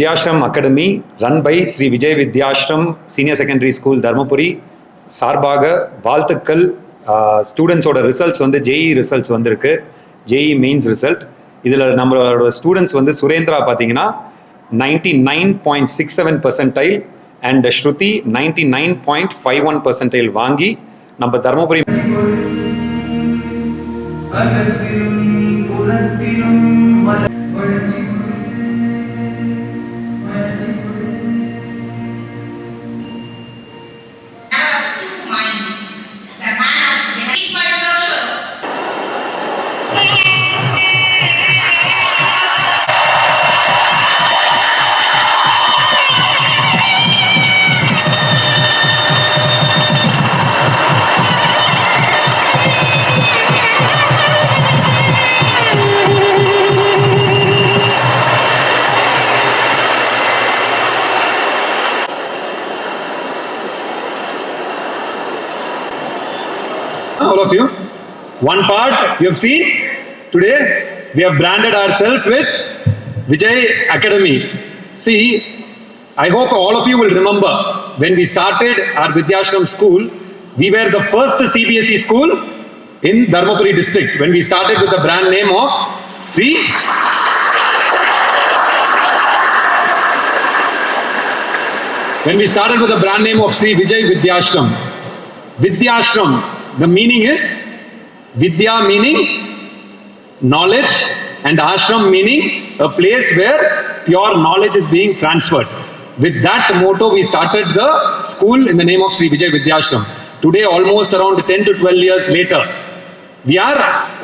Vidyashram Academy run by Sri Vijay Vidyashram Senior Secondary School Dharmapuri சார்பாக வாழ்த்துக்கள். ஸ்டூடெண்ட்ஸோட results வந்து JE results வந்திருக்கு, JE mains result. இதில் நம்மளோட ஸ்டூடெண்ட்ஸ் வந்து சுரேந்திரா பார்த்தீங்கன்னா 99.67% அண்ட் ஸ்ருதி 99.51% வாங்கி நம்ம Dharmapuri all of you. One part you have seen today, we have branded ourselves with Vijay Academy. See, I hope all of you will remember when we started our Vidyashram school, we were the first CBSE school in Dharmapuri district when we started with the brand name of Sri. When we started with the brand name of Sri Vijay Vidyashram. Vidyashram, the meaning is Vidya meaning knowledge and Ashram meaning a place where pure knowledge is being transferred. With that motto, we started the school in the name of Sri Vijay Vidyashram. Today, almost around 10 to 12 years later, we are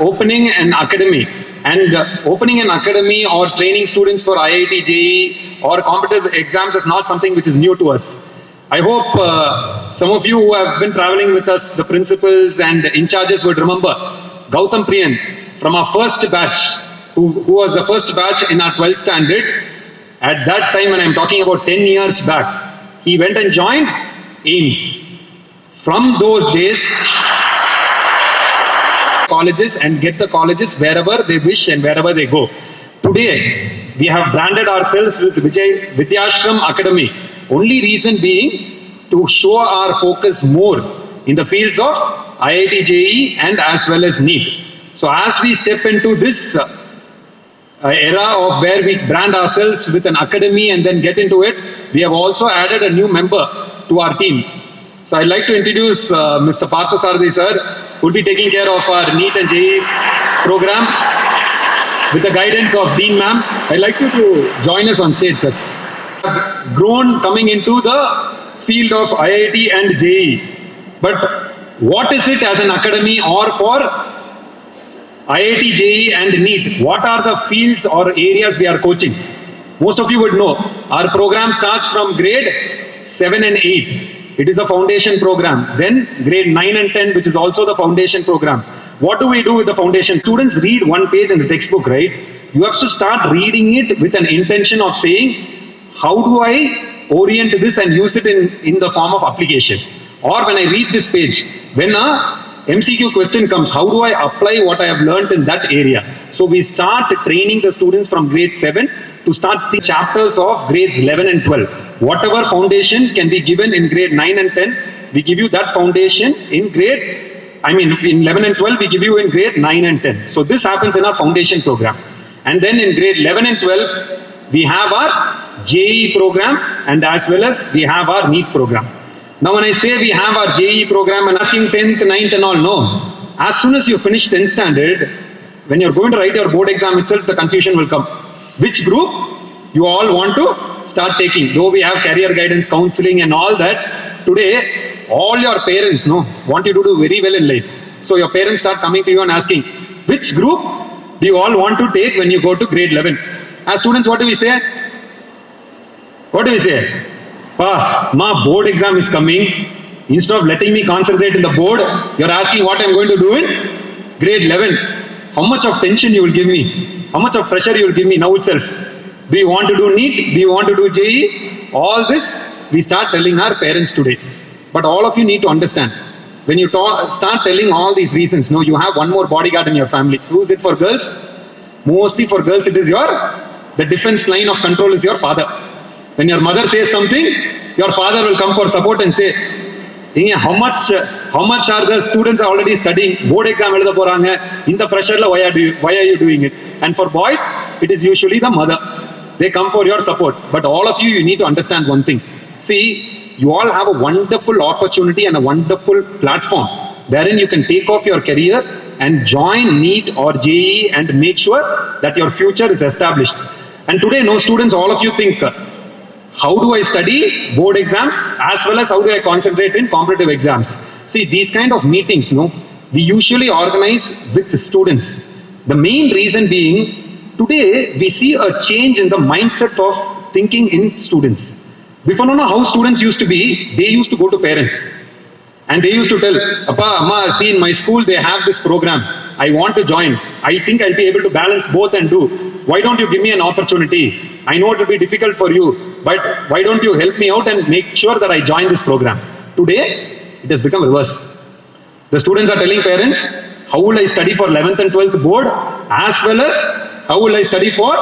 opening an academy. And opening an academy or training students for IIT, JEE or competitive exams is not something which is new to us. I hope some of you who have been traveling with us, the principals and in charges would remember Gautam Priyan from our first batch, who was the first batch in our 12th standard. At that time, when I'm talking about 10 years back, he went and joined AIMS. From those days, colleges and get the colleges wherever they wish and wherever they go. Today, we have branded ourselves with Vijay Vidyashram Academy. Only reason being to show our focus more in the fields of IIT JEE and as well as NEET. So as we step into this era of where we brand ourselves with an academy and then get into it, we have also added a new member to our team. So I'd like to introduce Mr. Parthasarathi sir, who will be taking care of our NEET and JEE program with the guidance of Dean ma'am. I'd like you to join us on stage, sir. Grown coming into the field of IIT and JEE. But what is it as an academy or for IIT, JEE and NEET? What are the fields or areas we are coaching? Most of you would know our program starts from grade 7 and 8. It is a foundation program. Then grade 9 and 10, which is also the foundation program. What do we do with the foundation? Students read one page in the textbook, right? You have to start reading it with an intention of saying, how do I orient this and use it in the form of application? Or when I read this page, when a MCQ question comes, how do I apply what I have learned in that area? So we start training the students from grade 7 to start the chapters of grades 11 and 12. Whatever foundation can be given in grade 9 and 10, we give you that foundation in in 11 and 12, we give you in grade 9 and 10. So this happens in our foundation program. And then in grade 11 and 12, we have our JEE program and as well as we have our NEET program. Now when I say we have our JEE program and asking 10th, 9th and all, no. As soon as you finish 10th standard, when you're going to write your board exam itself, the confusion will come. Which group you all want to start taking? Though we have career guidance, counseling and all that, today all your parents want you to do very well in life. So your parents start coming to you and asking, which group do you all want to take when you go to grade 11? As students, what do we say? What do we say? My board exam is coming. Instead of letting me concentrate in the board, you're asking what I'm going to do in grade 11. How much of tension you will give me? How much of pressure you will give me now itself? Do you want to do NEET? Do you want to do JEE? All this we start telling our parents today. But all of you need to understand, when you start telling all these reasons, you have one more bodyguard in your family. Who is it for girls? Mostly for girls, it is your the defense line of control is your father. When your mother says something, your father will come for support and say, how much are the students already studying? Board exam எழுத போறாங்க. In the pressure, why are you doing it? And for boys, it is usually the mother. They come for your support. But all of you need to understand one thing. See, you all have a wonderful opportunity and a wonderful platform wherein you can take off your career and join NEET or JEE and make sure that your future is established. And today, no students, all of you think, how do I study board exams as well as how do I concentrate in competitive exams? See, these kind of meetings, we usually organize with the students. The main reason being, today we see a change in the mindset of thinking in students. Before, how students used to be, they used to go to parents. And they used to tell, Appa, Amma, see in my school they have this program. I want to join. I think I'll be able to balance both and do. Why don't you give me an opportunity? I know it will be difficult for you, but why don't you help me out and make sure that I join this program? Today, it has become reverse. The students are telling parents, how will I study for 11th and 12th board, as well as how will I study for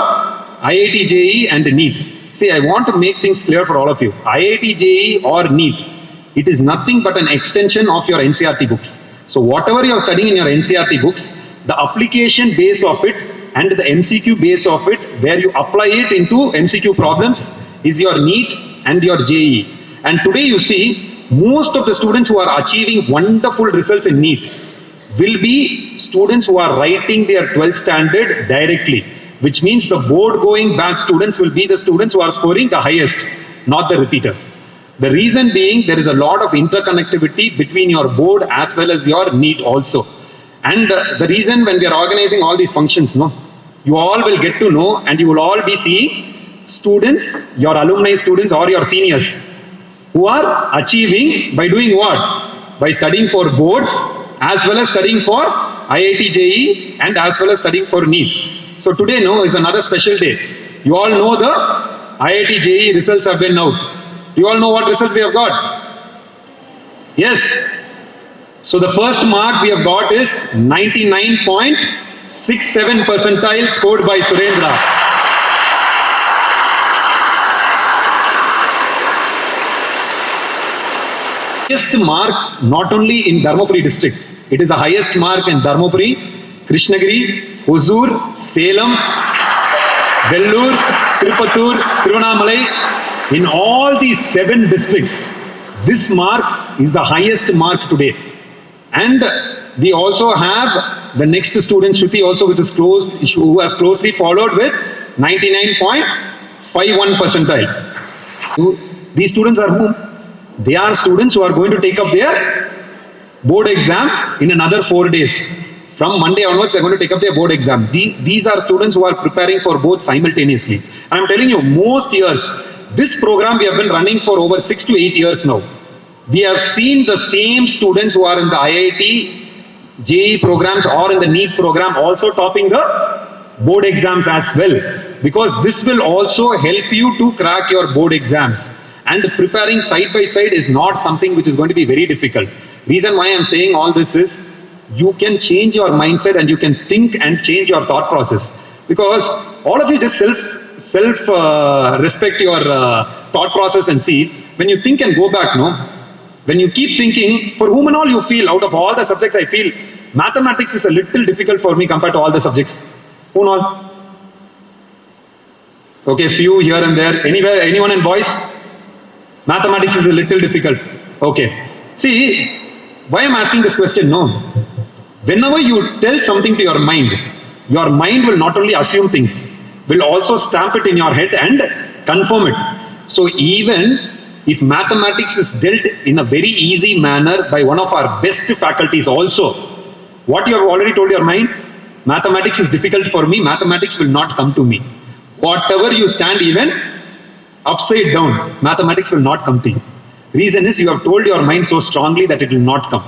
IIT, JEE and NEET. See, I want to make things clear for all of you. IIT, JEE or NEET, it is nothing but an extension of your NCERT books. So whatever you are studying in your NCERT books, the application base of it and the MCQ base of it, where you apply it into MCQ problems, is your NEET and your JEE. And today you see, most of the students who are achieving wonderful results in NEET will be students who are writing their 12th standard directly, which means the board going batch students will be the students who are scoring the highest, not the repeaters. The reason being, there is a lot of interconnectivity between your board as well as your NEET also. And the reason when we are organizing all these functions, you all will get to know and you will all be seeing students, your alumni students or your seniors who are achieving by doing what? By studying for boards as well as studying for IIT, JEE and as well as studying for NEET. So today is another special day. You all know the IIT, JEE results have been out. You all know what results we have got? Yes. So the first mark we have got is 99.67 percentile scored by Surendra. Highest mark not only in Dharmapuri district, it is the highest mark in Dharmapuri, Krishnagiri, Hosur, Salem, Vellore, Tirupattur, Tiruvannamalai. In all these 7 districts, this mark is the highest mark today. And we also have the next student, Shruti, also, which is who has closely followed with 99.51 percentile. These students are whom? They are students who are going to take up their board exam in another 4 days. From Monday onwards, they are going to take up their board exam. These are students who are preparing for both simultaneously. And I'm telling you, most years, this program we have been running for over 6 to 8 years now. We have seen the same students who are in the IIT, JEE programs or in the NEET program also topping the board exams as well. Because this will also help you to crack your board exams. And preparing side by side is not something which is going to be very difficult. Reason why I'm saying all this is, you can change your mindset and you can think and change your thought process. Because all of you just respect your thought process and see, when you think and go back, when you keep thinking, for whom and all you feel, out of all the subjects I feel, mathematics is a little difficult for me compared to all the subjects. Who and all? Okay, few here and there. Anywhere, anyone in boys? Mathematics is a little difficult. Okay. See, why I'm asking this question? Whenever you tell something to your mind will not only assume things, will also stamp it in your head and confirm it. So even if mathematics is dealt in a very easy manner by one of our best faculties also, what you have already told your mind, mathematics is difficult for me, mathematics will not come to me. Whatever you stand even upside down, mathematics will not come to you. Reason is you have told your mind so strongly that it will not come.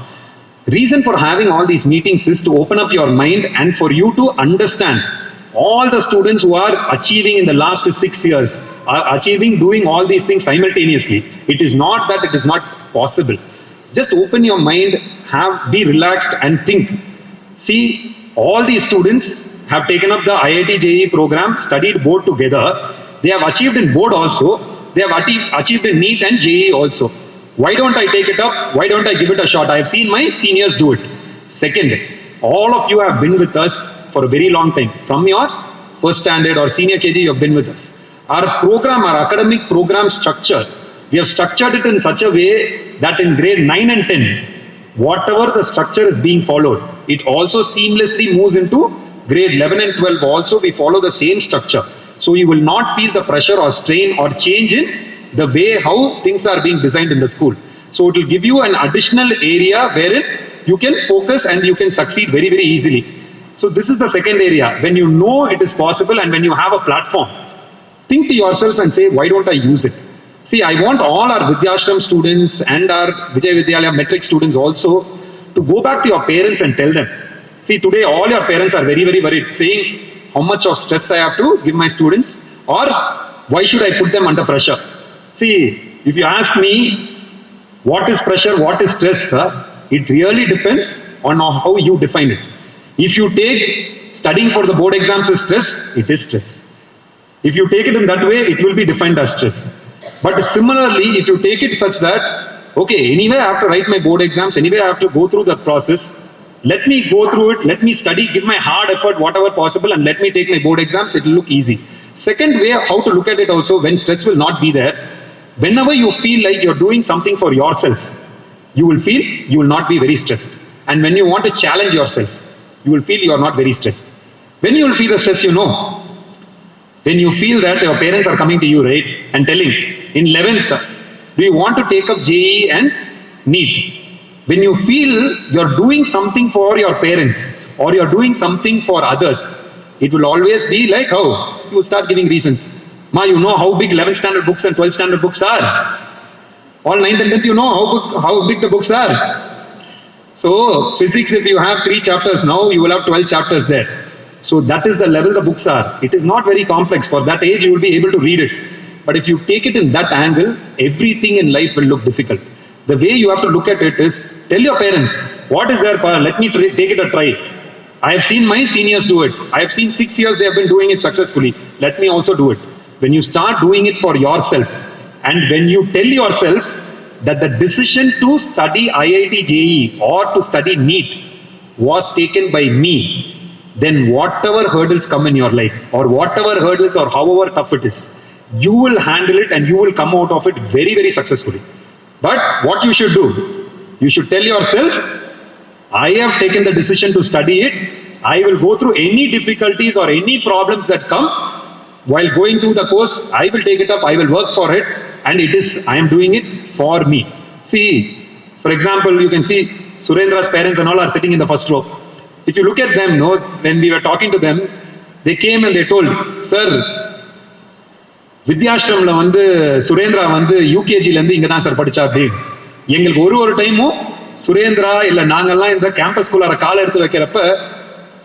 Reason for having all these meetings is to open up your mind and for you to understand all the students who are achieving in the last 6 years are achieving, doing all these things simultaneously. It is not that it is not possible. Just open your mind, be relaxed and think. See, all these students, have taken up the IIT JEE program, studied both together. They have achieved in board also. They have achieved in NEET and JEE also. Why don't I take it up? Why don't I give it a shot? I have seen my seniors do it. Second, all of you have been with us for a very long time. From your first standard or senior KG, you have been with us. Our program, our academic program structure, we have structured it in such a way that in grade 9 and 10, whatever the structure is being followed, it also seamlessly moves into grade 11 and 12 also. We follow the same structure. So you will not feel the pressure or strain or change in the way how things are being designed in the school. So it will give you an additional area wherein you can focus and you can succeed very, very easily. So this is the second area. When you know it is possible and when you have a platform, think to yourself and say, why don't I use it? See, I want all our Vidyashram students and our Vijay Vidyalaya metric students also to go back to your parents and tell them. See, today all your parents are very, very worried, saying how much of stress I have to give my students or why should I put them under pressure? See, if you ask me, what is pressure, what is stress, it really depends on how you define it. If you take studying for the board exams as stress, it is stress. If you take it in that way, it will be defined as stress. But similarly, if you take it such that, okay, anyway, I have to write my board exams, anyway, I have to go through that process, let me go through it, let me study, give my hard effort, whatever possible, and let me take my board exams, it will look easy. Second way, how to look at it also, when stress will not be there, whenever you feel like you're doing something for yourself, you will feel you will not be very stressed. And when you want to challenge yourself, you will feel you are not very stressed. When you will feel the stress, you know, when you feel that your parents are coming to you, right, and telling, in 11th, do you want to take up JEE and NEET? When you feel you're doing something for your parents or you're doing something for others, it will always be like, how? You will start giving reasons. Ma, you know how big 11th standard books and 12th standard books are. All 9th and 10th, you know how big the books are. So, physics, if you have 3 chapters now, you will have 12 chapters there. So that is the level the books are. It is not very complex. For that age, you will be able to read it. But if you take it in that angle, everything in life will look difficult. The way you have to look at it is, tell your parents, what is there, let me take it a try. I have seen my seniors do it. I have seen 6 years they have been doing it successfully. Let me also do it. When you start doing it for yourself, and when you tell yourself that the decision to study IIT JEE or to study NEET was taken by me, then whatever hurdles come in your life, or whatever hurdles or however tough it is, you will handle it and you will come out of it very, very successfully. But what you should do, you should tell yourself, I have taken the decision to study it. I will go through any difficulties or any problems that come. While going through the course, I will take it up, I will work for it, and I am doing it for me. See, for example, you can see Surendra's parents and all are sitting in the first row. If you look at them, no, when we were talking to them, they came and they told, Sir, வித்யாஷ்ரம்ல வந்து சுரேந்திரா வந்து யூகேஜில இருந்து இங்க தான் sir படிச்சா அப்படி. எங்களுக்கு ஒரு டைமும் சுரேந்திரா இல்ல நாங்கெல்லாம் இந்த கேம்பஸ்குள்ளார கால் எடுத்து வைக்கிறப்ப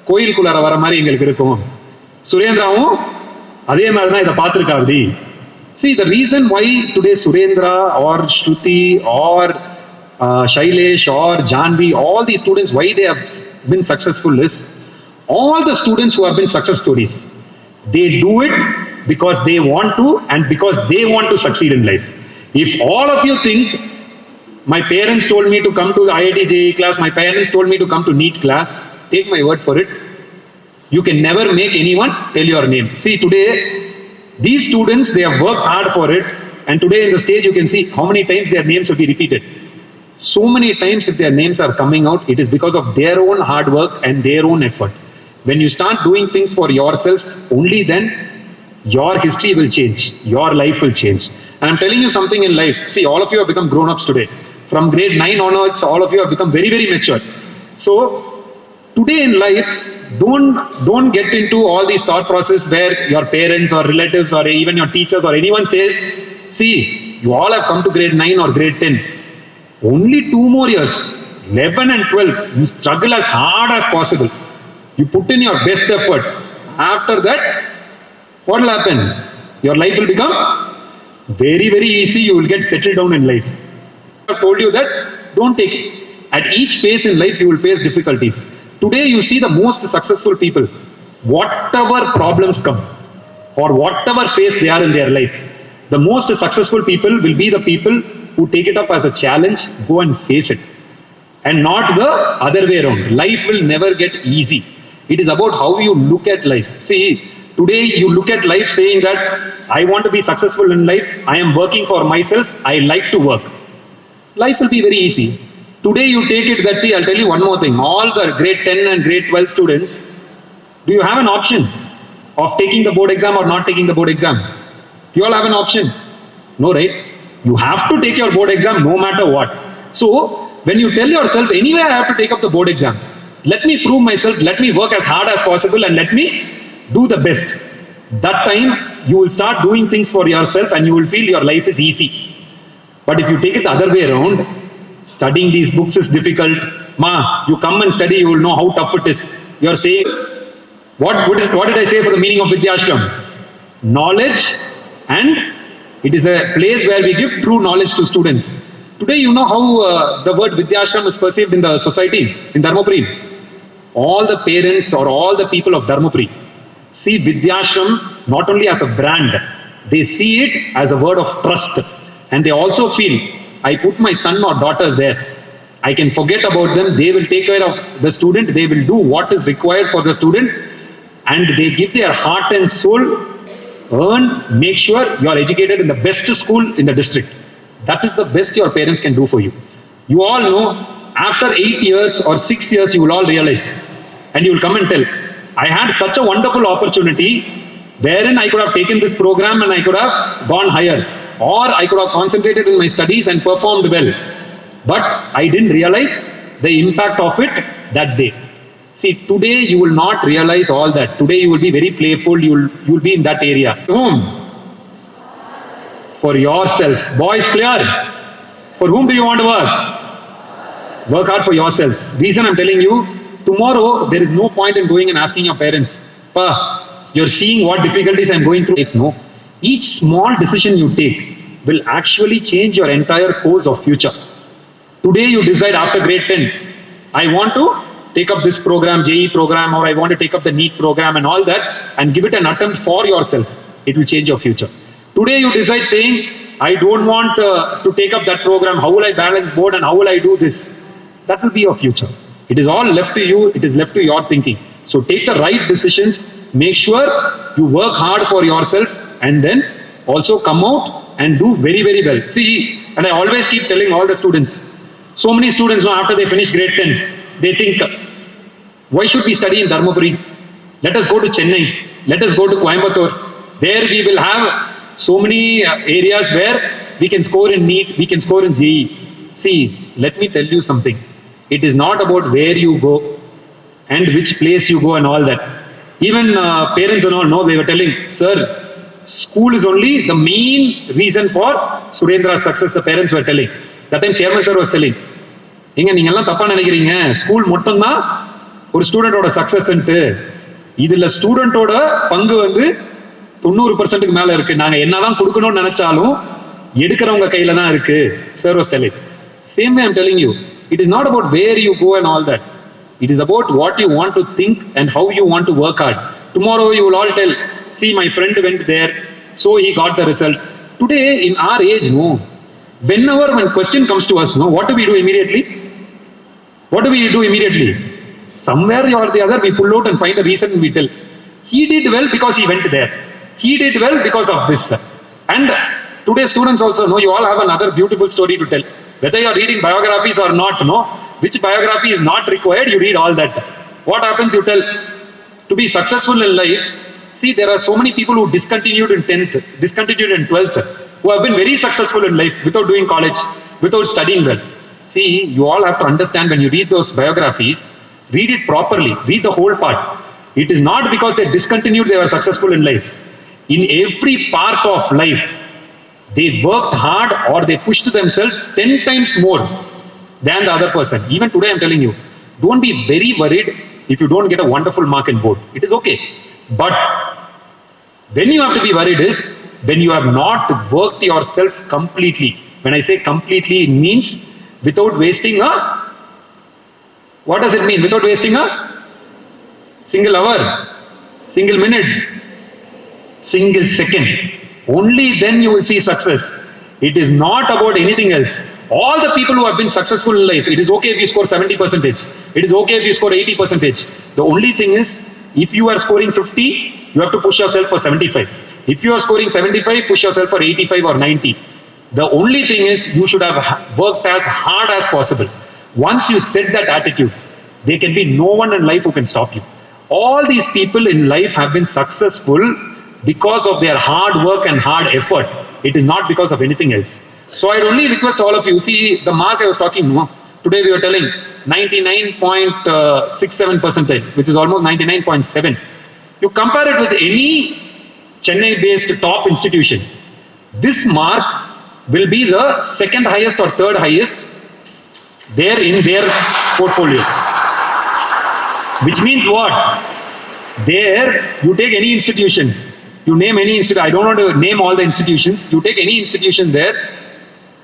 கோயிலுக்குள்ளார வர மாதிரி எங்களுக்கு இருக்கும். சுரேந்திராவும் அதே மாதிரி தான் இதை பார்த்துருக்கா அப்படி. See, the reason why today Surendra or Shruti or Shailesh or Janvi, all these students, why they have been successful is, all the students who have been success stories, they do it because they want to and because they want to succeed in life. If all of you think, my parents told me to come to the IIT JEE class, my parents told me to come to NEET class, take my word for it, you can never make anyone tell your name. See, today, these students, they have worked hard for it, and today in the stage you can see how many times their names will be repeated. So many times if their names are coming out, it is because of their own hard work and their own effort. When you start doing things for yourself, only then your history will change, your life will change. And I'm telling you something in life. See, all of you have become grown-ups today. From grade 9 onwards, all of you have become very, very mature. So, today in life, don't get into all these thought process where your parents or relatives or even your teachers or anyone says, see, you all have come to grade 9 or grade 10. Only 2 more years, 11 and 12, you struggle as hard as possible. You put in your best effort. After that, what will happen? Your life will become very, very easy. You will get settled down in life. I have told you that, don't take it. At each phase in life, you will face difficulties. Today, you see the most successful people. whatever problems come or whatever phase they are in their life, the most successful people will be the people who take it up as a challenge, go and face it, and not the other way around. Life will never get easy. It is about how you look at life. See, today you look at life saying that I want to be successful in life, I am working for myself, I like to work. Life will be very easy. Today you take it that, see, I'll tell you one more thing. All the grade 10 and grade 12 students, do you have an option of taking the board exam or not taking the board exam? You all have an option? No, right? You have to take your board exam no matter what. So, when you tell yourself, anyway, I have to take up the board exam, let me prove myself, let me work as hard as possible and let me do the best. That time, you will start doing things for yourself and you will feel your life is easy. But if you take it the other way around, studying these books is difficult. Ma, you come and study, you will know how tough it is. You are saying, what did I say for the meaning of Vidyashram? Knowledge, and it is a place where we give true knowledge to students. Today, you know how the word Vidyashram is perceived in the society, in Dharmapuri. All the parents or all the people of Dharmapuri see Vidyashram not only as a brand, they see it as a word of trust. And they also feel, I put my son or daughter there, I can forget about them, they will take care of the student, they will do what is required for the student, and they give their heart and soul, earn, make sure you are educated in the best school in the district. That is the best your parents can do for you. You all know, after 8 years or 6 years, you will all realize, and you will come and tell, I had such a wonderful opportunity wherein I could have taken this program and I could have gone higher. Or I could have concentrated in my studies and performed well. But I didn't realize the impact of it that day. See, today you will not realize all that. Today you will be very playful, you will be in that area. Whom? For yourself. Boys, clear? For whom do you want to work? Work hard for yourselves. Reason I'm telling you, tomorrow there is no point in going and asking your parents, Pa, you're seeing what difficulties I'm going through. If no, each small decision you take will actually change your entire course of future. Today you decide after grade 10, I want to take up this program, JE program, or I want to take up the NEET program and all that, and give it an attempt for yourself. It will change your future. Today you decide saying, I don't want to take up that program, how will I balance board and how will I do this? That will be your future. It is all left to you, it is left to your thinking. So take the right decisions, make sure you work hard for yourself, and then also come out and do very, very well. See, and I always keep telling all the students, so many students now after they finish grade 10, they think, why should we study in Dharmapuri? Let us go to Chennai, let us go to Coimbatore. There we will have so many areas where we can score in NEET, we can score in JE. See, let me tell you something. It is not about where you go and which place you go and all that. Even parents and all know, they were telling, sir, school is only the main reason for Surendra's success, the parents were telling. That time chairman sir was telling, நீங்கெல்லாம் தப்பா நினைக்கிறீங்க, school மட்டும்தான் ஒரு ஸ்டூடெண்டோட success. இதுல ஸ்டூடெண்டோட பங்கு வந்து 90% மேல இருக்கு. நாங்க என்னதான் கொடுக்கணும்னு நினைச்சாலும் எடுக்கிறவங்க கையில தான் இருக்கு. Sir was telling. Same way I'm telling you, it is not about where you go and all that. It is about what you want to think and how you want to work hard. Tomorrow you will all tell, see, my friend went there, so he got the result. Today, in our age, no. Whenever when question comes to us, no, what do we do immediately? What do we do immediately? Somewhere or the other, we pull out and find a reason and we tell. He did well because he went there. He did well because of this. And today students also know, you all have another beautiful story to tell. Whether you are reading biographies or not, no, which biography is not required, you read all that. What happens, you tell. To be successful in life, see, there are so many people who discontinued in 10th, discontinued in 12th, who have been very successful in life without doing college, without studying well. See, you all have to understand, when you read those biographies, read it properly, read the whole part. It is not because they discontinued they were successful in life. In every part of life, they worked hard or they pushed themselves 10 times more than the other person. Even today I'm telling you, don't be very worried if you don't get a wonderful mark in board. It is okay. But when you have to be worried is when you have not worked yourself completely. When I say completely, it means without wasting a, what does it mean? Without wasting a single hour. single minute, single second. Only then you will see success. It is not about anything else. All the people who have been successful in life, it is okay if you score 70%. It is okay if you score 80%. The only thing is, if you are scoring 50, you have to push yourself for 75. If you are scoring 75, push yourself for 85 or 90. The only thing is, you should have worked as hard as possible. Once you set that attitude, there can be no one in life who can stop you. All these people in life have been successful because of their hard work and hard effort. It is not because of anything else. So I'd only request all of you, see the mark I was talking, today we were telling 99.67%, which is almost 99.7. You compare it with any Chennai-based top institution, this mark will be the second highest or third highest there in their portfolio. Which means what? There, you take any institution, you name any institution, I don't want to name all the institutions, you take any institution there,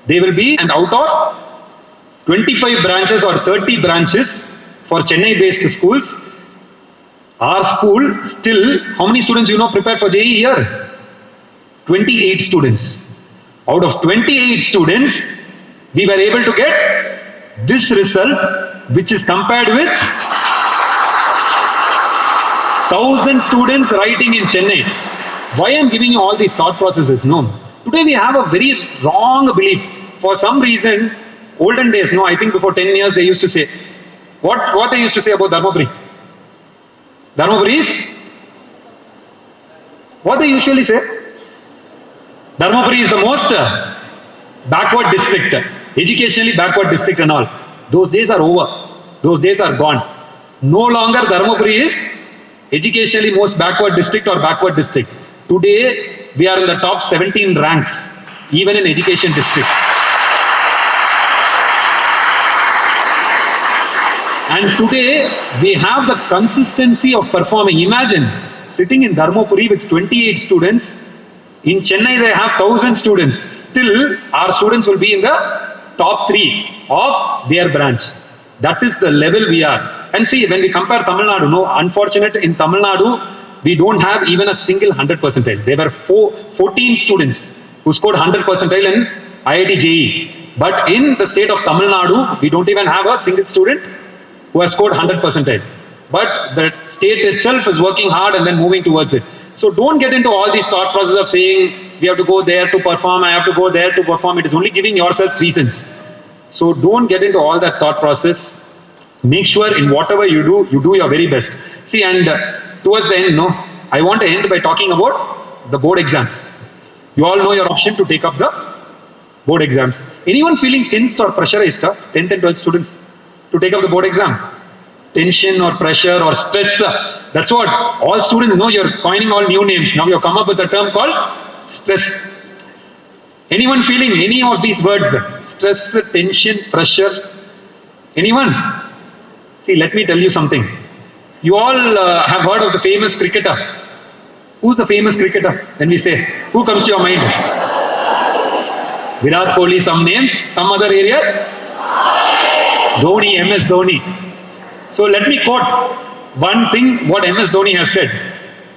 they will be, and out of 25 branches or 30 branches for Chennai-based schools, our school still, how many students you know prepared for JEE here? 28 students. Out of 28 students, we were able to get this result, which is compared with 1,000 students writing in Chennai. Why I'm giving you all these thought processes? No. Today we have a very wrong belief. For some reason, olden days, I think before 10 years, they used to say, what they used to say about Dharmapuri? Dharmapuri is? What they usually say? Dharmapuri is the most backward district, educationally backward district and all. Those days are over. Those days are gone. No longer Dharmapuri is educationally most backward district or backward district. Today, we are in the top 17 ranks, even in education district. And today, we have the consistency of performing. Imagine, sitting in Dharmapuri with 28 students, in Chennai they have 1,000 students. Still, our students will be in the top 3 of their branch. That is the level we are. And see, when we compare Tamil Nadu, unfortunate in Tamil Nadu, we don't have even a single 100 percentile. There were 14 students who scored 100 percentile in IIT JEE. But in the state of Tamil Nadu, we don't even have a single student who has scored 100 percentile. But the state itself is working hard and then moving towards it. So don't get into all these thought processes of saying, we have to go there to perform, I have to go there to perform. It is only giving yourselves reasons. So don't get into all that thought process. Make sure in whatever you do your very best. See, and towards the end, I want to end by talking about the board exams. You all know your option to take up the board exams. Anyone feeling tensed or pressurized, 10th and 12th students, to take up the board exam? Tension or pressure or stress, that's what all students know. You're coining all new names. Now you've come up with a term called stress. Anyone feeling any of these words? Stress, tension, pressure? Anyone? See, let me tell you something. You all have heard of the famous cricketer. Who's the famous cricketer? When we say, who comes to your mind? Virat Kohli, some names, some other areas? Dhoni, MS Dhoni. So let me quote one thing what MS Dhoni has said.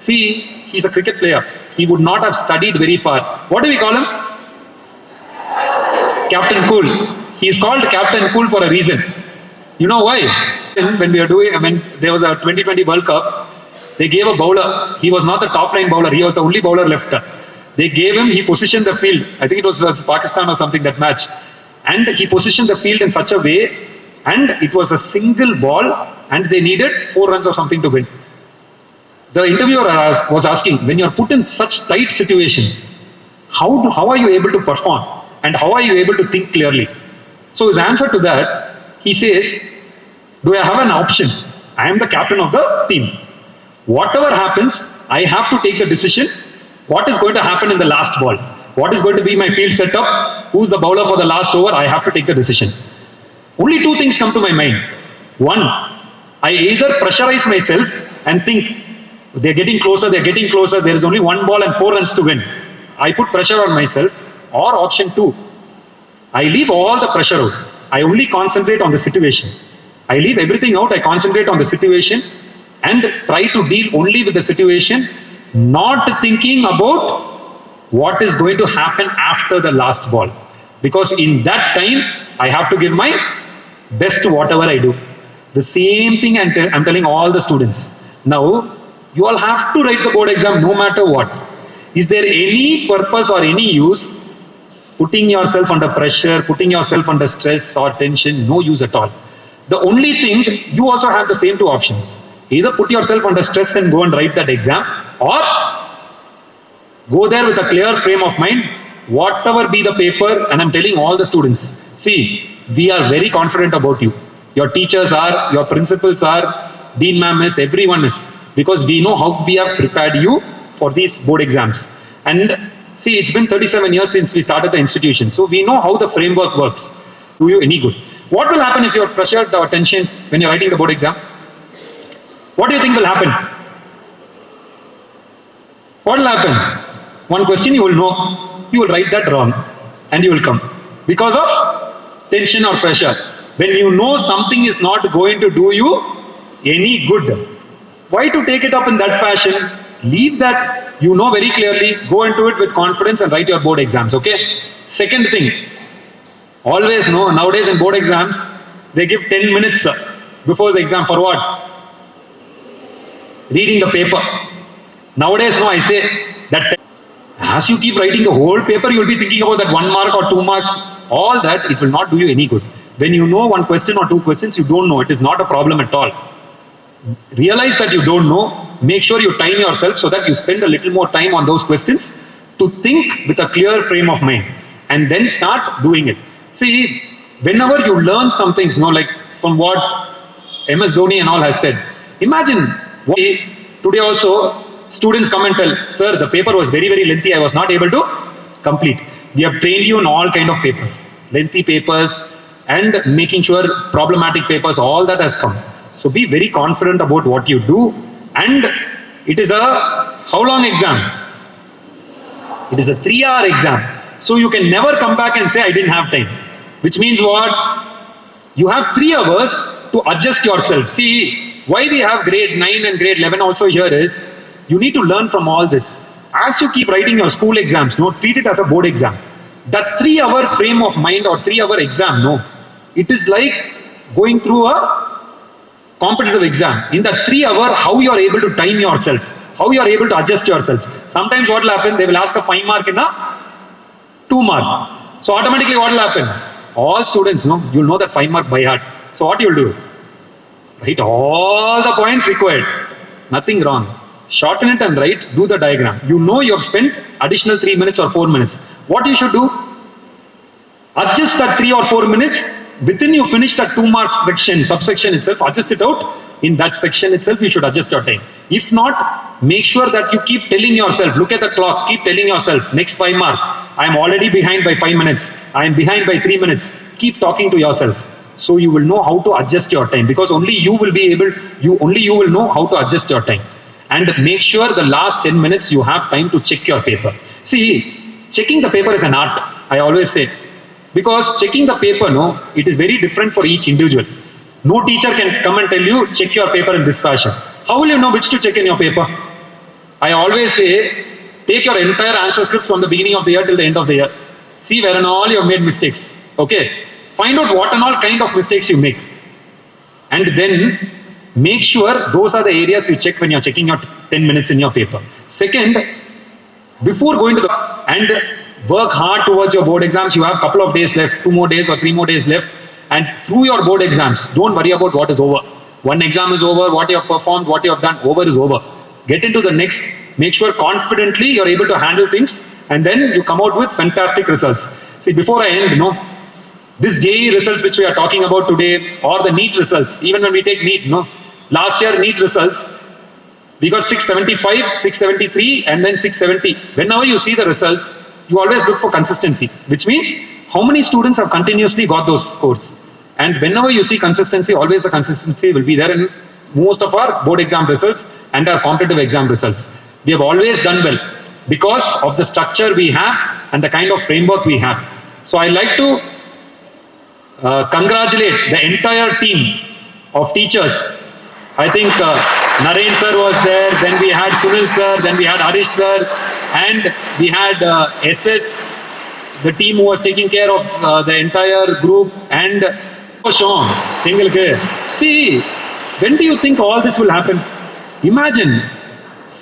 See, he's a cricket player. He would not have studied very far. What do we call him? Captain Cool. He is called Captain Cool for a reason. You know why? When there was a 2020 World Cup, they gave a bowler. He was not the top line bowler. He was the only bowler left. They gave him, he positioned the field. I think it was Pakistan or something, that match. And he positioned the field in such a way, and it was a single ball, and they needed 4 runs or something to win. The interviewer was asking, when you are put in such tight situations, how are you able to perform? And how are you able to think clearly? So his answer to that, he says, do I have an option? I am the captain of the team. Whatever happens, I have to take the decision. What is going to happen in the last ball? What is going to be my field setup? Who's the bowler for the last over? I have to take the decision. Only 2 things come to my mind. One, I either pressurize myself and think, they're getting closer, there is only 1 ball and 4 runs to win. I put pressure on myself. Or option 2, I leave all the pressure out. I only concentrate on the situation. I leave everything out, I concentrate on the situation, and try to deal only with the situation, not thinking about what is going to happen after the last ball. Because in that time, I have to give my best to whatever I do. The same thing I'm telling all the students. Now, you all have to write the board exam no matter what. Is there any purpose or any use putting yourself under pressure, putting yourself under stress or tension? No use at all. The only thing, you also have the same two options. Either put yourself under stress and go and write that exam, or go there with a clear frame of mind, whatever be the paper. And I'm telling all the students, see, we are very confident about you. Your teachers are, your principals are, Dean ma'am is, everyone is. Because we know how we have prepared you for these board exams. And see, it's been 37 years since we started the institution. So we know how the framework works. Do you any good? What will happen if you're pressured or tension when you're writing the board exam? What do you think will happen? What will happen? One question you will know, you will write that wrong and you will come. Because of tension or pressure. When you know something is not going to do you any good, why to take it up in that fashion? Leave that, you know very clearly, go into it with confidence and write your board exams, okay? Second thing, always know, nowadays in board exams, they give 10 minutes before the exam for what? Reading the paper. Nowadays, no, I say that as you keep writing the whole paper, you'll be thinking about that 1 mark or 2 marks. All that, it will not do you any good. When you know one question or two questions, you don't know. It is not a problem at all. Realize that you don't know. Make sure you time yourself so that you spend a little more time on those questions to think with a clear frame of mind and then start doing it. See, whenever you learn some things, like from what MS Dhoni and all has said, imagine today also students come and tell, sir, the paper was very, very lengthy. I was not able to complete. We have trained you in all kind of papers, lengthy papers and making sure problematic papers, all that has come. So be very confident about what you do. And it is a, how long exam? It is a 3-hour exam. So you can never come back and say, I didn't have time. Which means what? You have 3 hours to adjust yourself. See, why we have grade 9 and grade 11 also here is, you need to learn from all this. As you keep writing your school exams, treat it as a board exam. That 3-hour frame of mind or 3-hour exam, it is like going through a competitive exam. In that 3 hour, how you are able to time yourself, how you are able to adjust yourself. Sometimes what will happen, they will ask a 5 mark in a 2 mark. So automatically what will happen? All students you'll know that 5 mark by heart. So what you'll do? Write all the points required. Nothing wrong. Shorten it and write, do the diagram. You know you have spent additional 3 minutes or 4 minutes. What you should do? Adjust that 3 or 4 minutes. Within you finish that 2 marks section, subsection itself, adjust it out. In that section itself, you should adjust your time. If not, make sure that you keep telling yourself, look at the clock, keep telling yourself, next 5 mark, I am already behind by 5 minutes. I am behind by 3 minutes. Keep talking to yourself. So you will know how to adjust your time, because only you will be able, only you will know how to adjust your time. And make sure the last 10 minutes you have time to check your paper. See, checking the paper is an art, I always say. Because checking the paper, it is very different for each individual. No teacher can come and tell you, check your paper in this fashion. How will you know which to check in your paper? I always say, take your entire answer script from the beginning of the year till the end of the year. See where and all you have made mistakes. Okay? Find out what and all kind of mistakes you make. And then make sure those are the areas you check when you're checking your 10 minutes in your paper. Second, before going to the, and work hard towards your board exams. You have a couple of days left, 2 more days or 3 more days left. And through your board exams, don't worry about what is over. One exam is over, what you have performed, what you have done, over is over. Get into the next. Make sure confidently you're able to handle things, and then you come out with fantastic results. See, before I end, this JEE results which we are talking about today, or the NEET results, even when we take NEET, last year NEET results, we got 675, 673, and then 670. Whenever you see the results, you always look for consistency, which means how many students have continuously got those scores. And whenever you see consistency, always the consistency will be there in most of our board exam results and our competitive exam results. We have always done well because of the structure we have and the kind of framework we have. So I like to congratulate the entire team of teachers. I think Naren sir was there, then we had Sunil sir, then we had Harish sir, and we had SS, the team who was taking care of the entire group, and Sean. See, when do you think all this will happen? Imagine,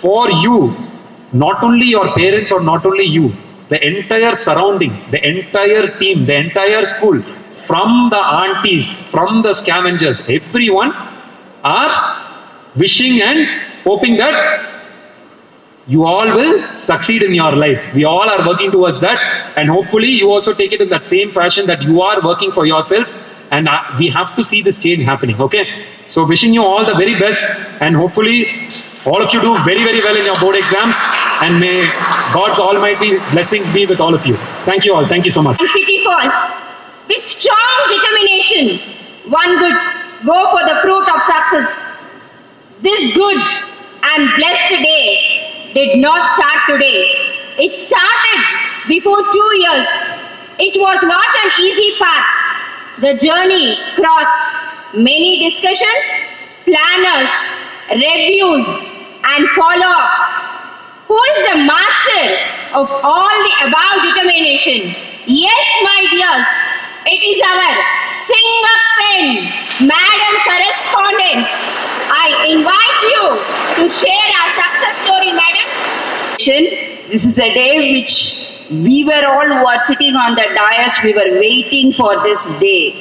for you, not only your parents or not only you, the entire surrounding, the entire team, the entire school, from the aunties, from the scavengers, everyone are wishing and hoping that you all will succeed in your life. We all are working towards that, and hopefully you also take it in that same fashion that you are working for yourself, and we have to see this change happening, okay? So wishing you all the very best, and hopefully all of you do very, very well in your board exams, and may God's almighty blessings be with all of you. Thank you all. Thank you so much. And pity falls. With strong determination, one would go for the fruit of success. This good and blessed day did not start today. It started before 2 years. It was not an easy path. The journey crossed many discussions, planners, reviews, and follow-ups. Who is the master of all the above determination? Yes, my dears, it is our singer pen, Madam Correspondent. I invite you to share our success story, Madam. This is a day which we were all who are sitting on the dais, we were waiting for this day.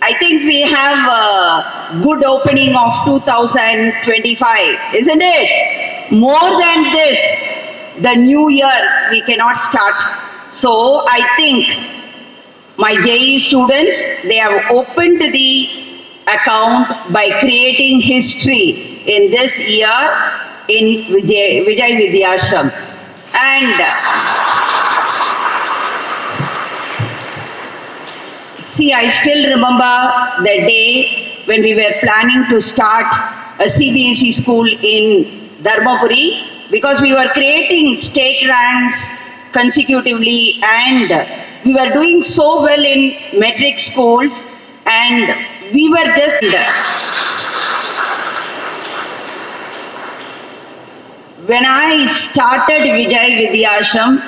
I think we have a good opening of 2025, isn't it? More than this, the new year we cannot start. So I think my JE students, they have opened the account by creating history in this year in Vijay Vidyashram. And see, I still remember the day when we were planning to start a CBSE school in Dharmapuri, because we were creating state ranks consecutively, and we were doing so well in metric schools, and we were just when I started Vijay Vidyashram,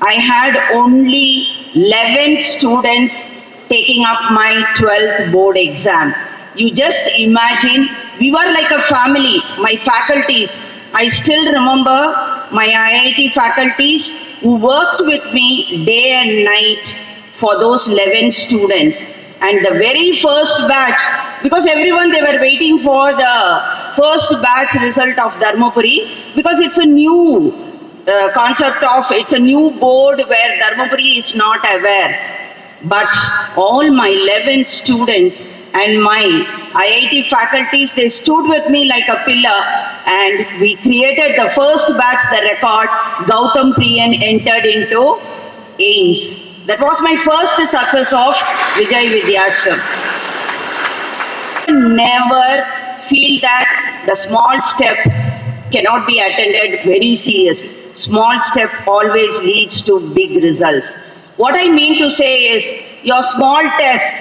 I had only 11 students taking up my 12th board exam. You just imagine, we were like a family, my faculties. I still remember my IIT faculties who worked with me day and night for those 11 students. And the very first batch, because everyone, they were waiting for the first batch result of Dharmapuri, because it's a new concept of, it's a new board where Dharmapuri is not aware. But all my 11 students and my IIT faculties, they stood with me like a pillar, and we created the first batch, the record. Gautam Priyan entered into AIMS. That was my first success of Vijay Vidyashram. Never feel that the small step cannot be attended very seriously. Small step always leads to big results. What I mean to say is, your small test,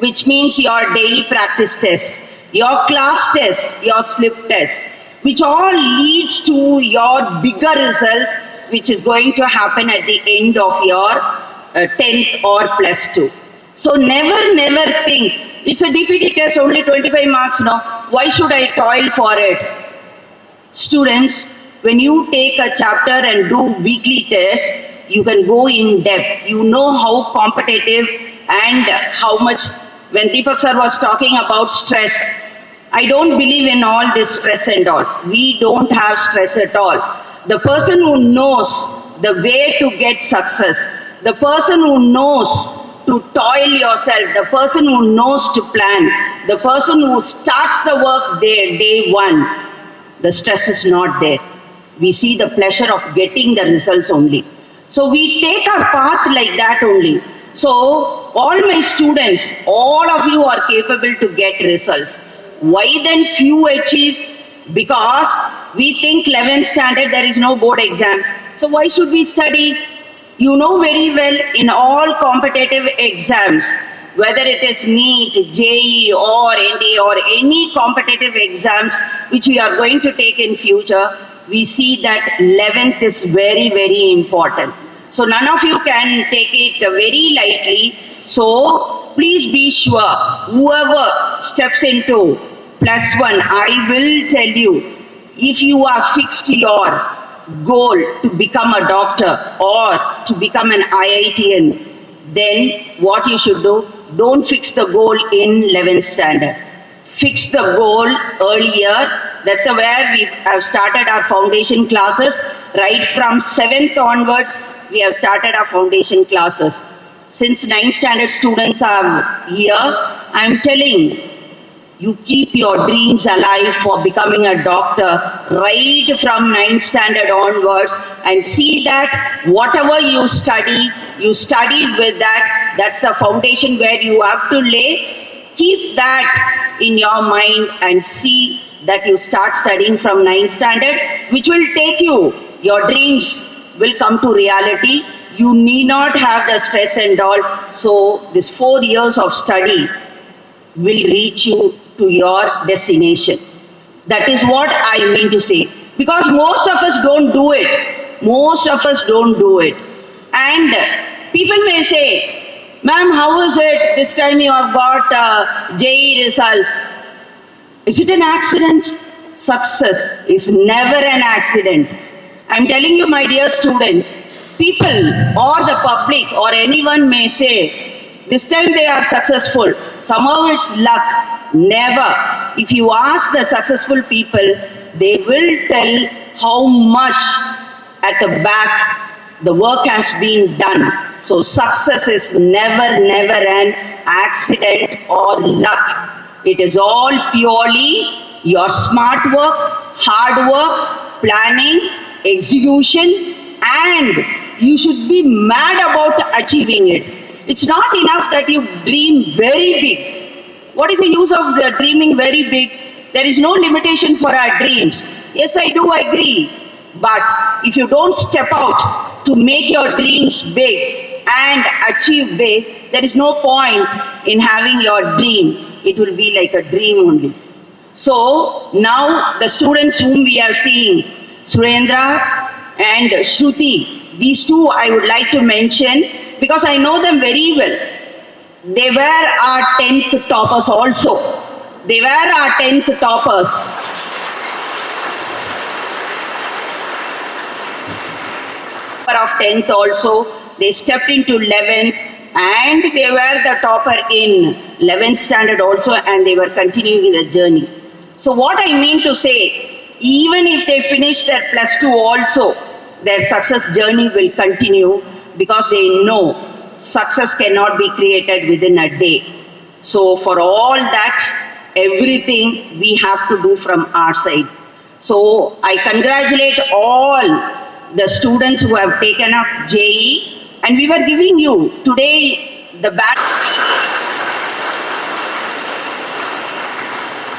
which means your daily practice test, your class test, your slip test, which all leads to your bigger results, which is going to happen at the end of your 10th or plus 2. So never think, it's a DPT test, only 25 marks now, why should I toil for it? Students, when you take a chapter and do weekly tests, you can go in depth. You know how competitive and how much, when Deepak sir was talking about stress, I don't believe in all this stress and all. We don't have stress at all. The person who knows the way to get success, the person who knows to toil yourself, the person who knows to plan, the person who starts the work there, day one, the stress is not there. We see the pleasure of getting the results only. So we take our path like that only. So all my students, all of you are capable to get results. Why then few achieve? Because we think 11th standard there is no board exam. So why should we study? You know very well, in all competitive exams, whether it is NEET, JEE or NDA or any competitive exams which we are going to take in future, we see that 11th is very, very important. So none of you can take it very lightly. So please be sure, whoever steps into +1, I will tell you, if you have fixed your goal to become a doctor or to become an IITian, then what you should do, don't fix the goal in 11th standard. Fix the goal earlier. That's where we have started our foundation classes. Right from 7th onwards, we have started our foundation classes. Since 9th standard students are here, I am telling you, keep your dreams alive for becoming a doctor right from 9th standard onwards, and see that whatever you study with that. That's the foundation where you have to lay. Keep that in your mind and see that you start studying from 9th standard, which will take you, your dreams will come to reality. You need not have the stress and all. So this 4 years of study will reach you to your destination. That is what I mean to say. Because most of us don't do it. Most of us don't do it. And people may say, ma'am, how is it this time you have got JEE results? Is it an accident? Success is never an accident. I'm telling you, my dear students, people or the public or anyone may say, this time they are successful. Somehow it's luck. Never. If you ask the successful people, they will tell how much at the back the work has been done. So success is never an accident or luck. It is all purely your smart work, hard work, planning, execution, and you should be mad about achieving it. It's not enough that you dream very big. What is the use of dreaming very big? There is no limitation for our dreams. Yes, I do agree. But if you don't step out to make your dreams big and achieve big, there is no point in having your dream. It will be like a dream only. So now the students whom we are seeing, Surendra and Shruti, these two I would like to mention because I know them very well. They were our 10th toppers also. They were our 10th toppers. Of 10th also, they stepped into 11th and they were the topper in 11th standard also, and they were continuing the journey. So what I mean to say, even if they finish their +2 also, their success journey will continue because they know success cannot be created within a day. So for all that, everything we have to do from our side. So I congratulate all the students who have taken up JEE, and we were giving you today the back.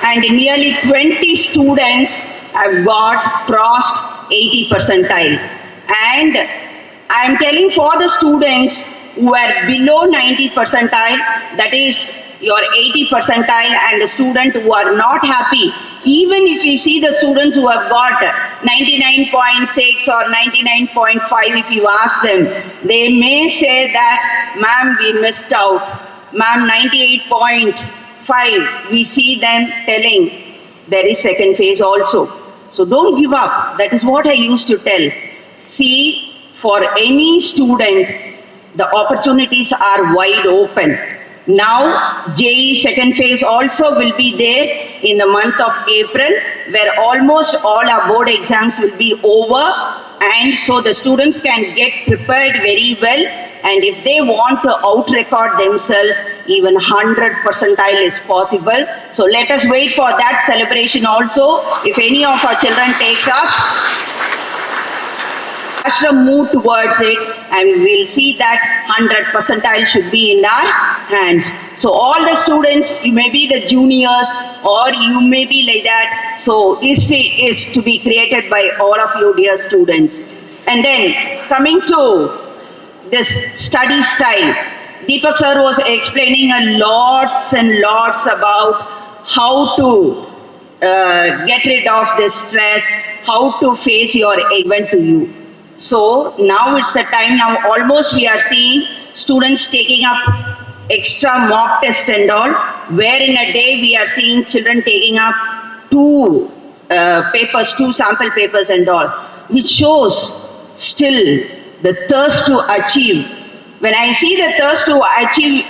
And nearly 20 students have got crossed 80 percentile. And I am telling for the students who are below 90 percentile, that is your 80 percentile, and the student who are not happy, even if you see the students who have got 99.6 or 99.5, if you ask them, they may say that, ma'am, we missed out. Ma'am, 98.5, we see them telling there is second phase also. So don't give up. That is what I used to tell. See, for any student, the opportunities are wide open. Now, JEE second phase also will be there in the month of April, where almost all our board exams will be over, and so the students can get prepared very well, and if they want to out-record themselves, even 100 percentile is possible. So let us wait for that celebration also. If any of our children takes up, move towards it, and we will see that 100 percentile should be in our hands. So all the students, you may be the juniors or you may be like that. So history is to be created by all of you, dear students. And then coming to this study style, Deepak sir was explaining a lots and lots about how to get rid of this stress, how to face your event to you. So now it's the time, now almost we are seeing students taking up extra mock test and all, where in a day we are seeing children taking up two sample papers and all, which shows still the thirst to achieve. When I see the thirst to achieve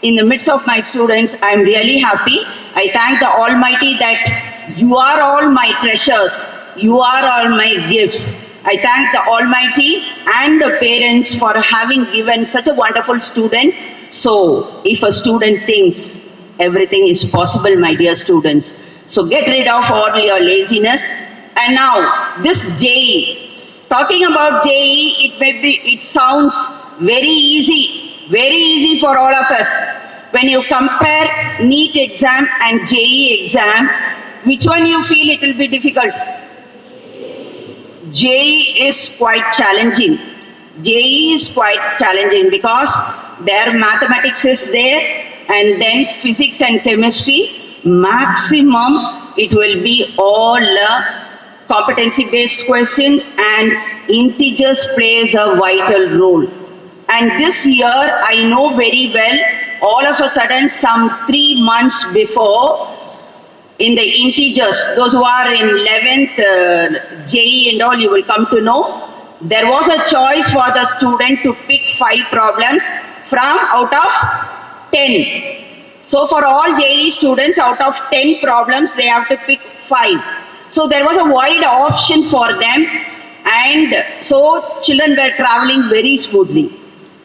in the midst of my students, I am really happy. I thank the Almighty that you are all my treasures, you are all my gifts. I thank the Almighty and the parents for having given such a wonderful student. So, if a student thinks everything is possible, my dear students, so get rid of all your laziness. And now, this JEE, talking about JEE, it sounds very easy for all of us. When you compare NEET exam and JEE exam, which one you feel it will be difficult? JEE is quite challenging. JEE is quite challenging because their mathematics is there, and then physics and chemistry. Maximum it will be all competency based questions, and integers plays a vital role. And this year I know very well, all of a sudden some 3 months before, in the integers, those who are in 11th JEE and all, you will come to know, there was a choice for the student to pick 5 problems from out of 10. So for all JEE students, out of 10 problems, they have to pick 5. So there was a wide option for them, and so children were traveling very smoothly.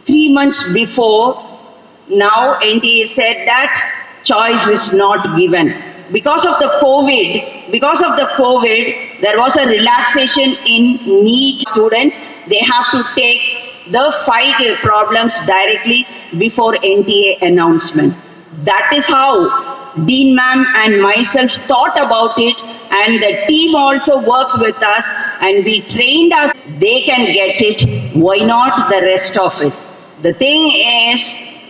3 months before, now NTA said that choice is not given. Because of the COVID, there was a relaxation in NEET students. They have to take the 5 problems directly before NTA announcement. That is how Dean ma'am and myself thought about it, and the team also worked with us, and we trained us. They can get it, why not the rest of it? The thing is,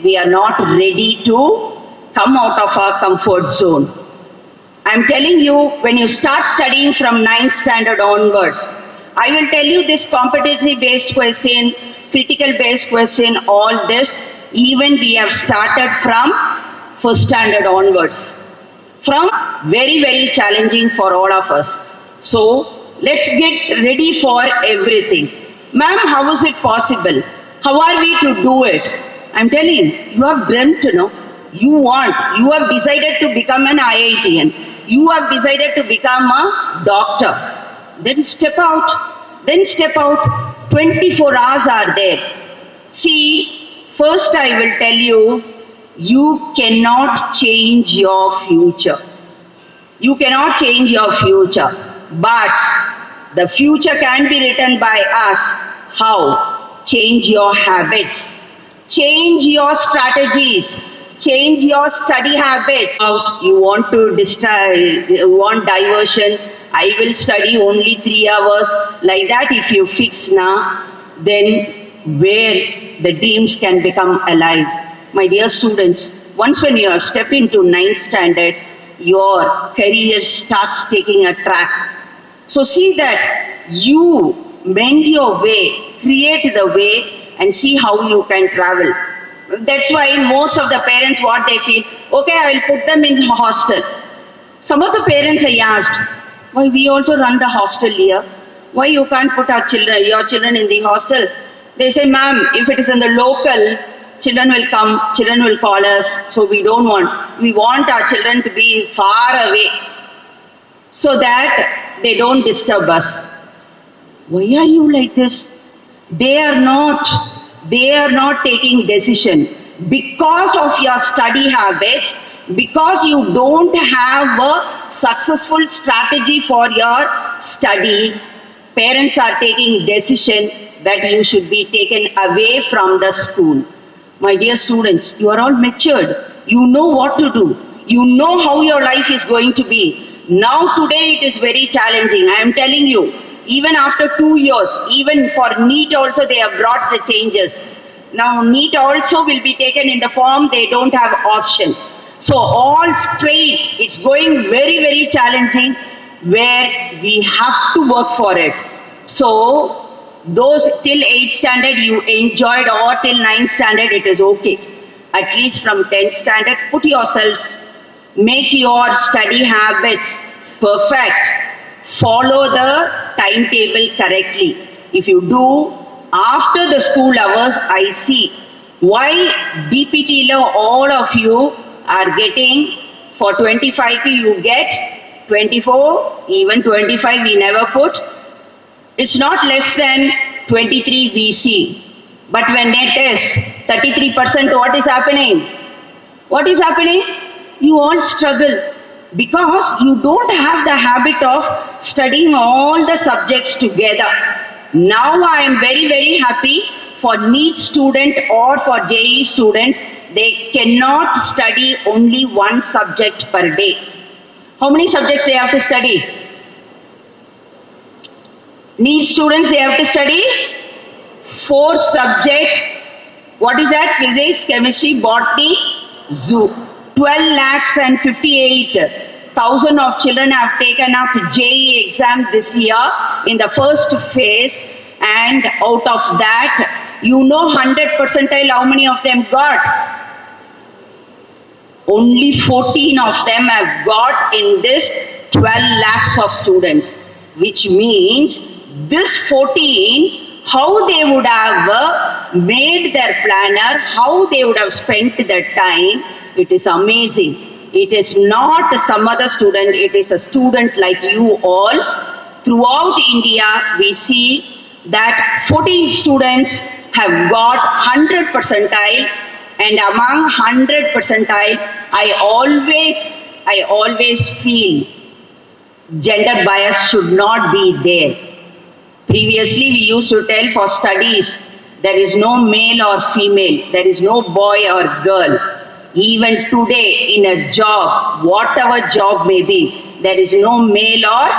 we are not ready to come out of our comfort zone. I'm telling you, when you start studying from 9th standard onwards, I will tell you this competency-based question, critical-based question, all this, even we have started from 1st standard onwards. From very challenging for all of us. So, let's get ready for everything. Ma'am, how is it possible? How are we to do it? I'm telling you, you have dreamt, you have decided to become an IITian. You have decided to become a doctor. Then step out. 24 hours are there. See, first I will tell you, you cannot change your future. You cannot change your future. But the future can be written by us. How? Change your habits. Change your strategies. Change your study habits. You want to you want diversion, I will study only 3 hours. Like that, if you fix now, then where the dreams can become alive. My dear students, once when you have stepped into 9th standard, your career starts taking a track. So see that you mend your way, create the way, and see how you can travel. That's why most of the parents, what they feel, okay, I will put them in hostel. Some of the parents I asked, why we also run the hostel here? Why you can't put your children in the hostel? They say, ma'am, if it is in the local, children will come, children will call us, so we don't want. We want our children to be far away so that they don't disturb us. Why are you like this? They are not taking decision because of your study habits, because you don't have a successful strategy for your study. Parents are taking decision that you should be taken away from the school. My dear students, you are all matured. You know what to do. You know how your life is going to be. Now today it is very challenging. I am telling you, even after 2 years, even for NEET also they have brought the changes. Now NEET also will be taken in the form they don't have option. So all straight, it's going very, very challenging where we have to work for it. So those till 8th standard you enjoyed or till 9th standard it is okay. At least from 10th standard, put yourselves, make your study habits perfect. Follow the timetable correctly. If you do, after the school hours, I see why DPT law all of you are getting for 25 you get 24, even 25 we never put. It's not less than 23 VC. But when net is 33%, what is happening? What is happening? You all struggle because you don't have the habit of studying all the subjects together. Now I am very, very happy for NEET student or for JEE student, they cannot study only one subject per day. How many subjects they have to study? NEET students, they have to study 4 subjects. What is that? Physics, chemistry, botany, zoo. 12 lakhs and 58,000 of children have taken up JEE exam this year in the first phase, and out of that, you know 100 percentile how many of them got? Only 14 of them have got in this 12 lakhs of students, which means this 14, how they would have made their planner, how they would have spent their time, it is amazing. It is not some other student, it is a student like you all. Throughout India, we see that 14 students have got 100 percentile, and among 100 percentile, I always feel gender bias should not be there. Previously, we used to tell for studies, there is no male or female, there is no boy or girl. Even today in a job, whatever job may be, there is no male or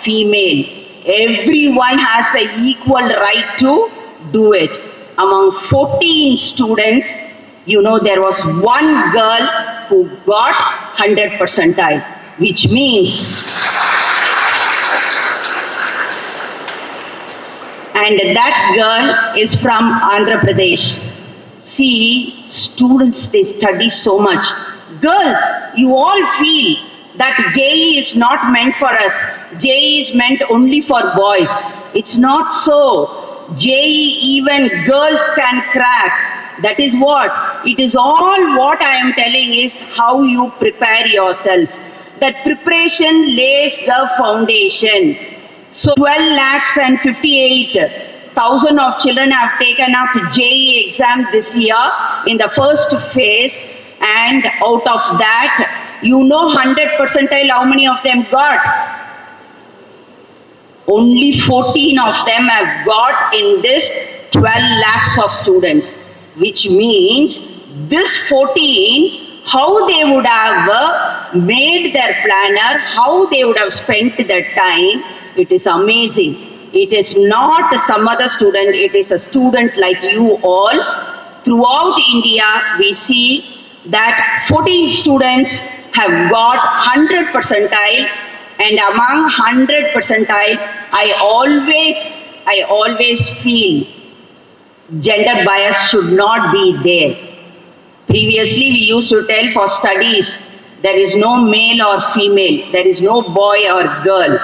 female. Everyone has the equal right to do it. Among 14 students, you know, there was one girl who got 100 percentile, which means, and that girl is from Andhra Pradesh. See, students, they study so much. Girls, you all feel that JEE is not meant for us. JEE is meant only for boys. It's not so. JEE even girls can crack. That is what? It is all what I am telling is how you prepare yourself. That preparation lays the foundation. So 12 lakhs and 58,000 of children have taken up JEE exam this year in the first phase, and out of that, you know 100 percentile how many of them got? Only 14 of them have got in this 12 lakhs of students, which means this 14, how they would have made their planner, how they would have spent their time, it is amazing. It is not some other student, it is a student like you all. Throughout India, we see that 14 students have got 100 percentile, and among 100 percentile, I always feel gender bias should not be there. Previously, we used to tell for studies, there is no male or female, there is no boy or girl.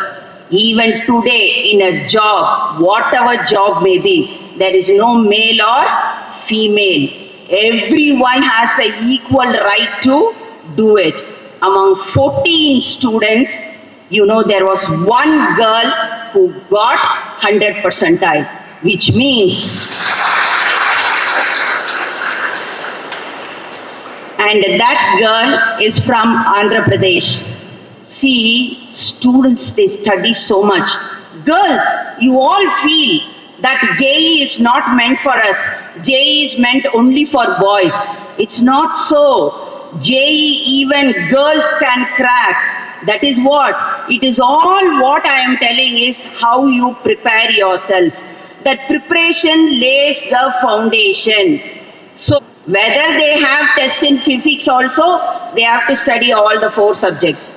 Even today in a job, whatever job may be, there is no male or female. Everyone has the equal right to do it. Among 14 students, you know, there was one girl who got 100 percentile, which means, and that girl is from Andhra Pradesh. See, students, they study so much. Girls, you all feel that JEE is not meant for us. JEE is meant only for boys. It's not so. JEE even girls can crack. That is what? It is all what I am telling is how you prepare yourself. That preparation lays the foundation. So whether they have test in physics also, they have to study all the 4 subjects.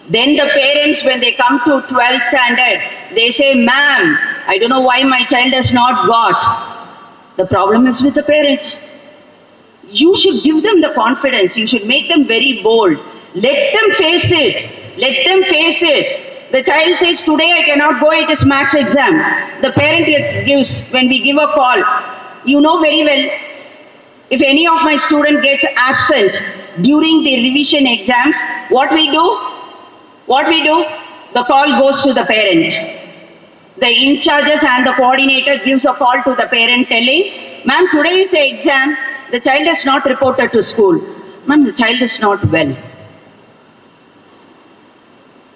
Then the parents, when they come to 12th standard, they say, ma'am, I don't know why my child has not got. The problem is with the parents. You should give them the confidence. You should make them very bold. Let them face it. Let them face it. The child says, today I cannot go, it is maths exam. The parent gives, when we give a call, you know very well, if any of my student gets absent during the revision exams, what we do? What we do? The call goes to the parent. The in-charges and the coordinator gives a call to the parent telling, ma'am, today is the exam. The child has not reported to school. Ma'am, the child is not well.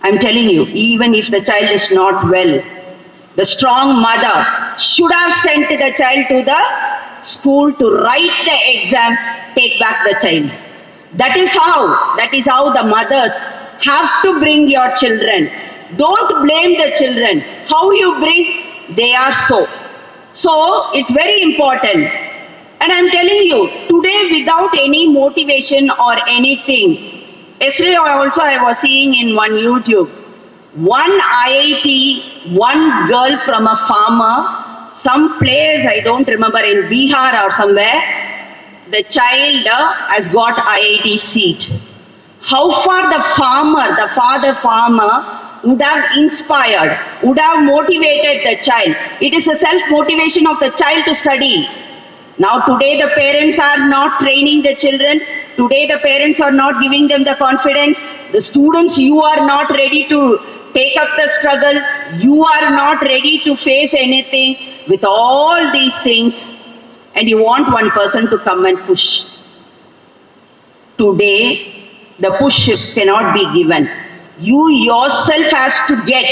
I'm telling you, even if the child is not well, the strong mother should have sent the child to the school to write the exam, take back the child. That is how the mothers have to bring your children. Don't blame the children. How you bring, they are so. So it's very important. And I'm telling you, today without any motivation or anything, yesterday also I was seeing in one YouTube, one IIT, one girl from a farmer, some place I don't remember in Bihar or somewhere, the child has got IIT seat. How far the father farmer would have inspired, would have motivated the child. It is a self-motivation of the child to study. Now today the parents are not training the children. Today the parents are not giving them the confidence. The students, you are not ready to take up the struggle. You are not ready to face anything with all these things. And you want one person to come and push. Today, the push cannot be given. You yourself has to get.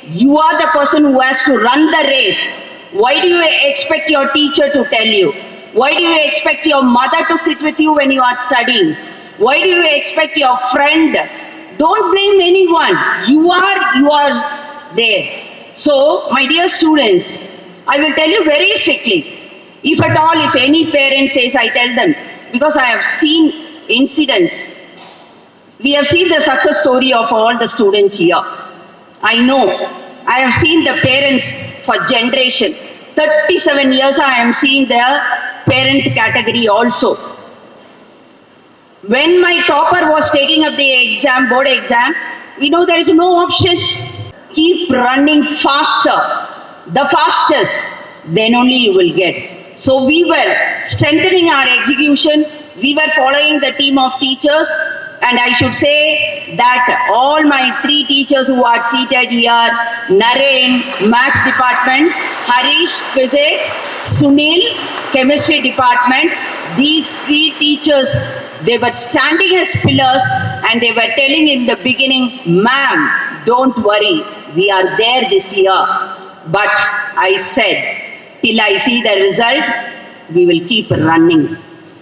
You are the person who has to run the race. Why do you expect your teacher to tell you? Why do you expect your mother to sit with you when you are studying? Why do you expect your friend? Don't blame anyone. You are there. So, my dear students, I will tell you very strictly. If at all, if any parent says, I tell them, because I have seen incidents. We have seen the success story of all the students here. I know. I have seen the parents for generation. 37 years I am seeing their parent category also. When my topper was taking up the exam, board exam, we know there is no option. Keep running faster, the fastest, then only you will get. So we were strengthening our execution. We were following the team of teachers. And I should say that all my 3 teachers who are seated here, Naren, Maths Department, Harish, Physics, Sunil, Chemistry Department, these 3 teachers, they were standing as pillars and they were telling in the beginning, ma'am, don't worry, we are there this year. But I said, till I see the result, we will keep running.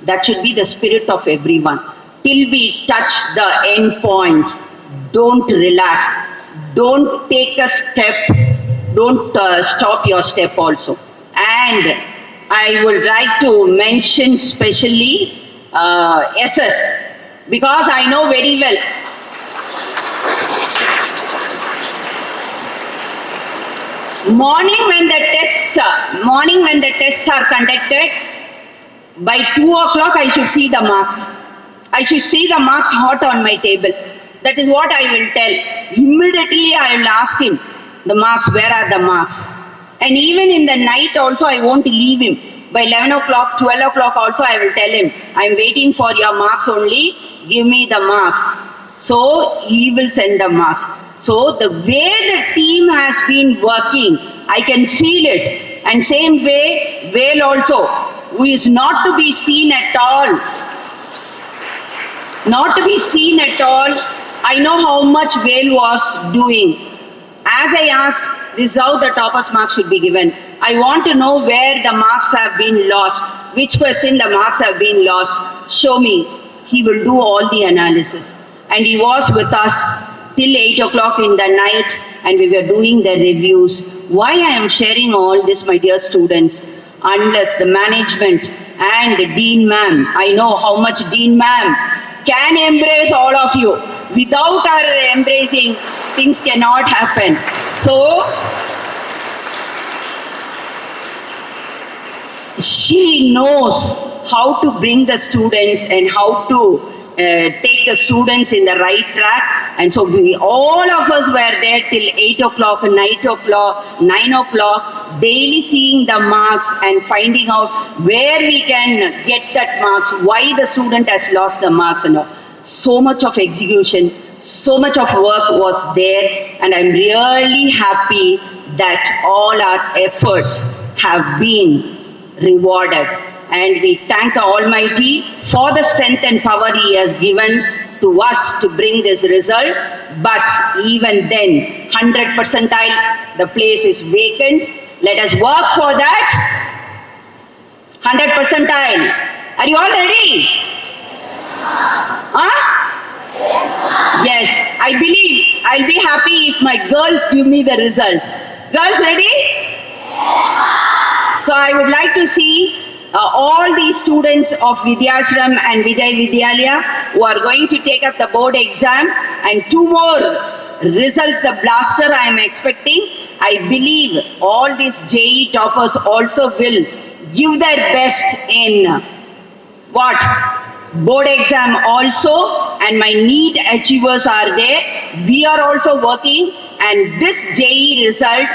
That should be the spirit of everyone. Till we touch the end point, don't relax, don't take a step, don't stop your step also. And I would like to mention specially SS, because I know very well. Morning when the tests are conducted, by 2 o'clock I should see the marks. I should see the marks hot on my table. That is what I will tell. Immediately I will ask him, the marks, where are the marks? And even in the night also I won't leave him. By 11 o'clock, 12 o'clock also I will tell him, I am waiting for your marks only, give me the marks. So he will send the marks. So the way the team has been working, I can feel it. And same way, Vale also, who is not to be seen at all. Not to be seen at all. I know how much Vale was doing. As I asked, this is how the topper's marks should be given. I want to know where the marks have been lost. Which question the marks have been lost. Show me. He will do all the analysis. And he was with us till 8 o'clock in the night and we were doing the reviews. Why I am sharing all this, my dear students? Unless the management and Dean ma'am, I know how much Dean ma'am can embrace all of you. Without her embracing, things cannot happen. So, she knows how to bring the students and how to take the students in the right track. And so all of us were there till 8 o'clock, 9 o'clock, daily seeing the marks and finding out where we can get that marks, why the student has lost the marks and all. So much of execution, so much of work was there, and I'm really happy that all our efforts have been rewarded. And we thank the Almighty for the strength and power He has given to us to bring this result. But even then, 100 percentile, the place is vacant. Let us work for that. 100 percentile. Are you all ready? Huh? Yes, I believe I'll be happy if my girls give me the result. Girls ready? So I would like to see all these students of Vidyashram and Vijay Vidyalaya who are going to take up the board exam, and 2 more results, the blaster I am expecting. I believe all these JE toppers also will give their best in what? Board exam also, and my NEET achievers are there. We are also working, and this JE result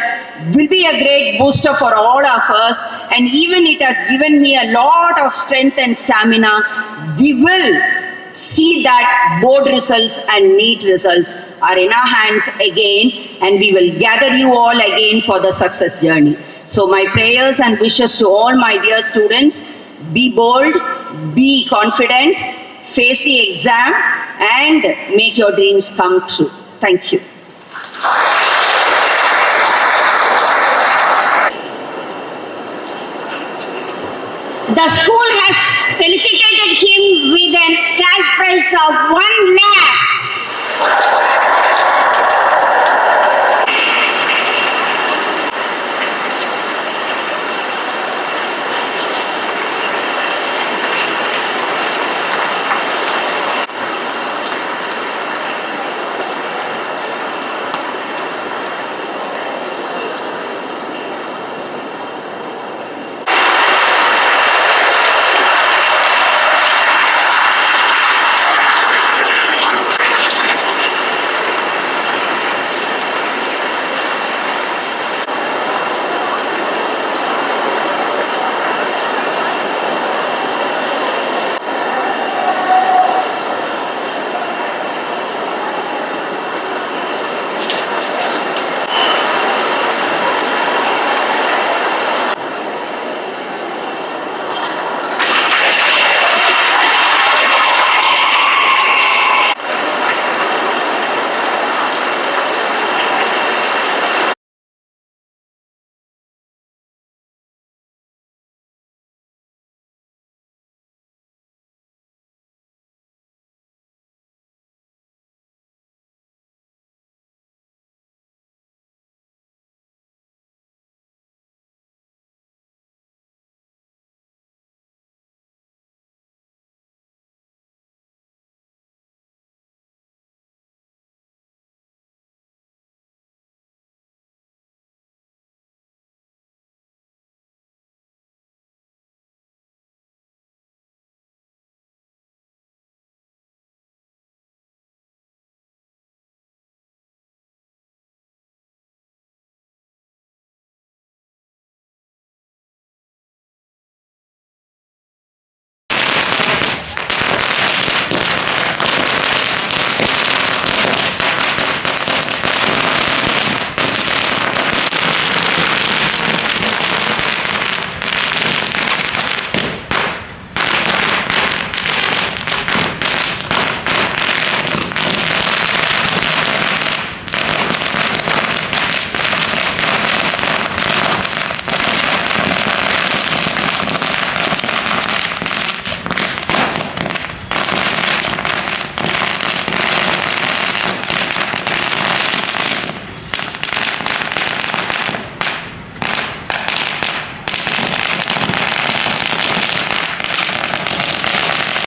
will be a great booster for all of us, and even it has given me a lot of strength and stamina. We will see that board results and NEET results are in our hands again, and we will gather you all again for the success journey. So my prayers and wishes to all my dear students: be bold, be confident, face the exam, and make your dreams come true. Thank you. The school has felicitated him with a cash prize of 1